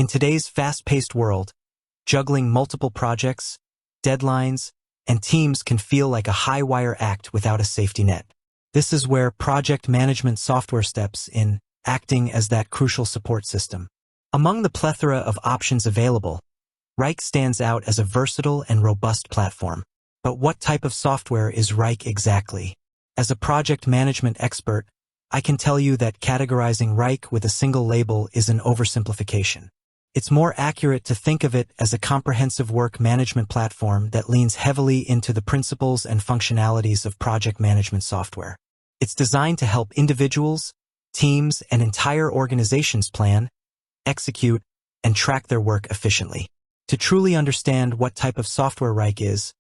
In today's fast-paced world, juggling multiple projects, deadlines, and teams can feel like a high-wire act without a safety net. This is where project management software steps in, acting as that crucial support system. Among the plethora of options available, Wrike stands out as a versatile and robust platform. But what type of software is Wrike exactly? As a project management expert, I can tell you that categorizing Wrike with a single label is an oversimplification. It's more accurate to think of it as a comprehensive work management platform that leans heavily into the principles and functionalities of project management software. It's designed to help individuals, teams, and entire organizations plan, execute, and track their work efficiently. To truly understand what type of software Wrike is,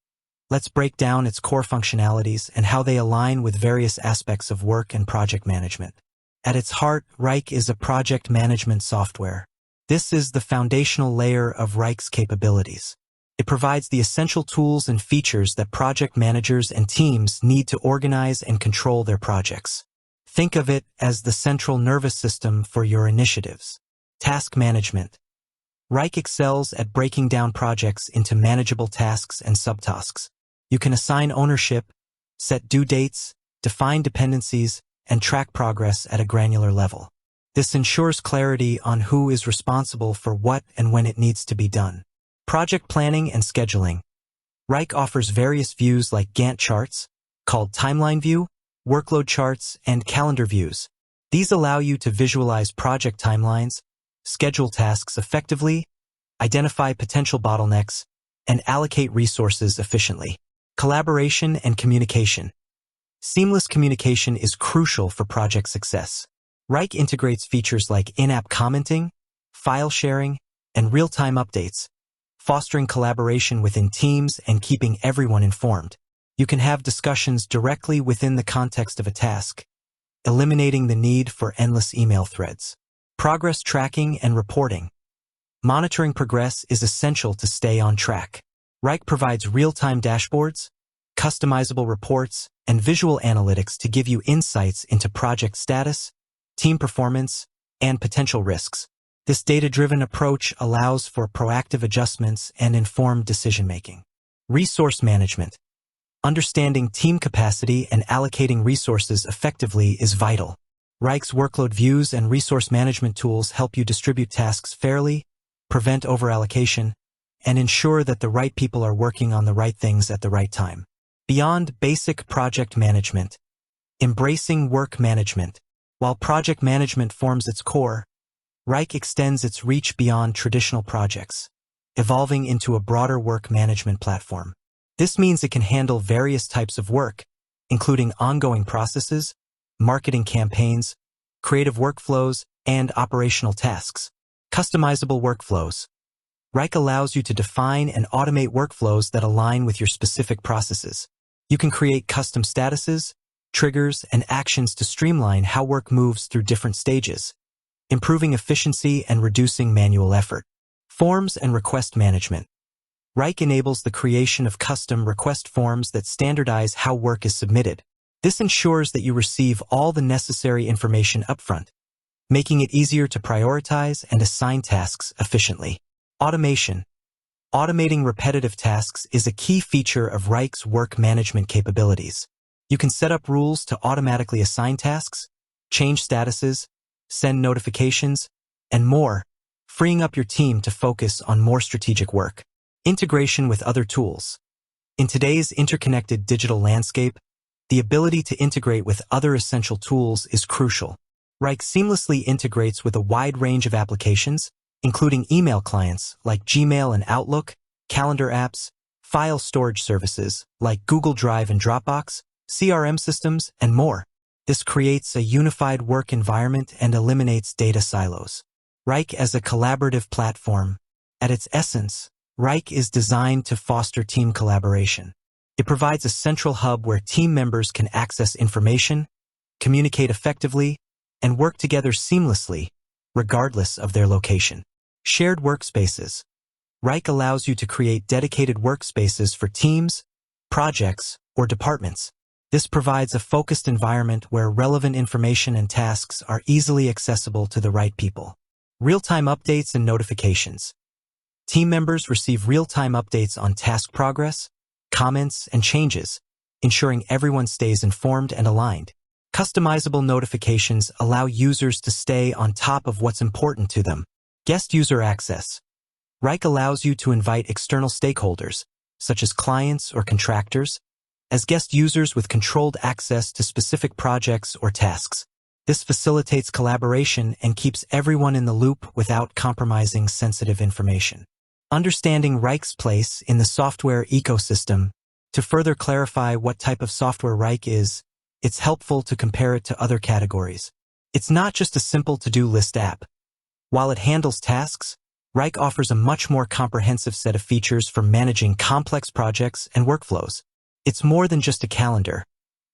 let's break down its core functionalities and how they align with various aspects of work and project management. At its heart, Wrike is a project management software. This is the foundational layer of Wrike's capabilities. It provides the essential tools and features that project managers and teams need to organize and control their projects. Think of it as the central nervous system for your initiatives. Task management. Wrike excels at breaking down projects into manageable tasks and subtasks. You can assign ownership, set due dates, define dependencies, and track progress at a granular level. This ensures clarity on who is responsible for what and when it needs to be done. Project planning and scheduling. Wrike offers various views like Gantt charts, called timeline view, workload charts, and calendar views. These allow you to visualize project timelines, schedule tasks effectively, identify potential bottlenecks, and allocate resources efficiently. Collaboration and communication. Seamless communication is crucial for project success. Wrike integrates features like in-app commenting, file sharing, and real-time updates, fostering collaboration within teams and keeping everyone informed. You can have discussions directly within the context of a task, eliminating the need for endless email threads. Progress tracking and reporting. Monitoring progress is essential to stay on track. Wrike provides real-time dashboards, customizable reports, and visual analytics to give you insights into project status, team performance, and potential risks. This data-driven approach allows for proactive adjustments and informed decision-making. Resource management. Understanding team capacity and allocating resources effectively is vital. Wrike's workload views and resource management tools help you distribute tasks fairly, prevent overallocation, and ensure that the right people are working on the right things at the right time. Beyond basic project management. Embracing work management. While project management forms its core, Wrike extends its reach beyond traditional projects, evolving into a broader work management platform. This means it can handle various types of work, including ongoing processes, marketing campaigns, creative workflows, and operational tasks. Customizable workflows. Wrike allows you to define and automate workflows that align with your specific processes. You can create custom statuses, triggers, and actions to streamline how work moves through different stages, improving efficiency and reducing manual effort. Forms and request management. Wrike enables the creation of custom request forms that standardize how work is submitted. This ensures that you receive all the necessary information upfront, making it easier to prioritize and assign tasks efficiently. Automation. Automating repetitive tasks is a key feature of Wrike's work management capabilities. You can set up rules to automatically assign tasks, change statuses, send notifications, and more, freeing up your team to focus on more strategic work. Integration with other tools. In today's interconnected digital landscape, the ability to integrate with other essential tools is crucial. Wrike seamlessly integrates with a wide range of applications, including email clients like Gmail and Outlook, calendar apps, file storage services like Google Drive and Dropbox, CRM systems, and more. This creates a unified work environment and eliminates data silos. Wrike as a collaborative platform. At its essence, Wrike is designed to foster team collaboration. It provides a central hub where team members can access information, communicate effectively, and work together seamlessly, regardless of their location. Shared workspaces. Wrike allows you to create dedicated workspaces for teams, projects, or departments. This provides a focused environment where relevant information and tasks are easily accessible to the right people. Real-time updates and notifications. Team members receive real-time updates on task progress, comments, and changes, ensuring everyone stays informed and aligned. Customizable notifications allow users to stay on top of what's important to them. Guest user access. Wrike allows you to invite external stakeholders, such as clients or contractors, as guest users with controlled access to specific projects or tasks. This facilitates collaboration and keeps everyone in the loop without compromising sensitive information. Understanding Wrike's place in the software ecosystem. To further clarify what type of software Wrike is, it's helpful to compare it to other categories. It's not just a simple to-do list app. While it handles tasks, Wrike offers a much more comprehensive set of features for managing complex projects and workflows. It's more than just a calendar.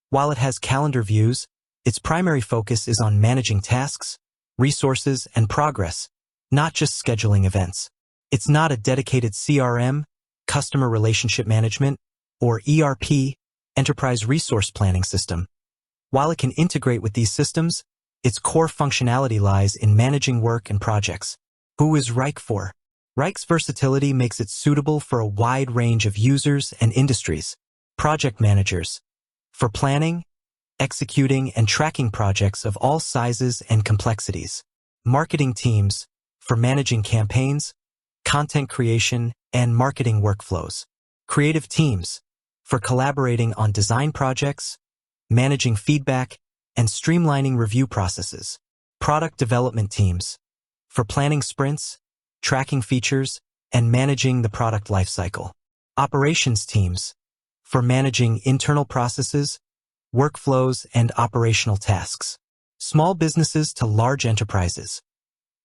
While it has calendar views, its primary focus is on managing tasks, resources, and progress, not just scheduling events. It's not a dedicated CRM, customer relationship management, or ERP, enterprise resource planning system. While it can integrate with these systems, its core functionality lies in managing work and projects. Who is Wrike for? Wrike's versatility makes it suitable for a wide range of users and industries. Project managers. For planning, executing, and tracking projects of all sizes and complexities. Marketing teams. For managing campaigns, content creation, and marketing workflows. Creative teams. For collaborating on design projects, managing feedback, and streamlining review processes. Product development teams. For planning sprints, tracking features, and managing the product lifecycle. Operations teams. For managing internal processes, workflows, and operational tasks. Small businesses to large enterprises.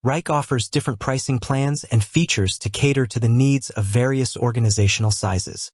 Wrike offers different pricing plans and features to cater to the needs of various organizational sizes.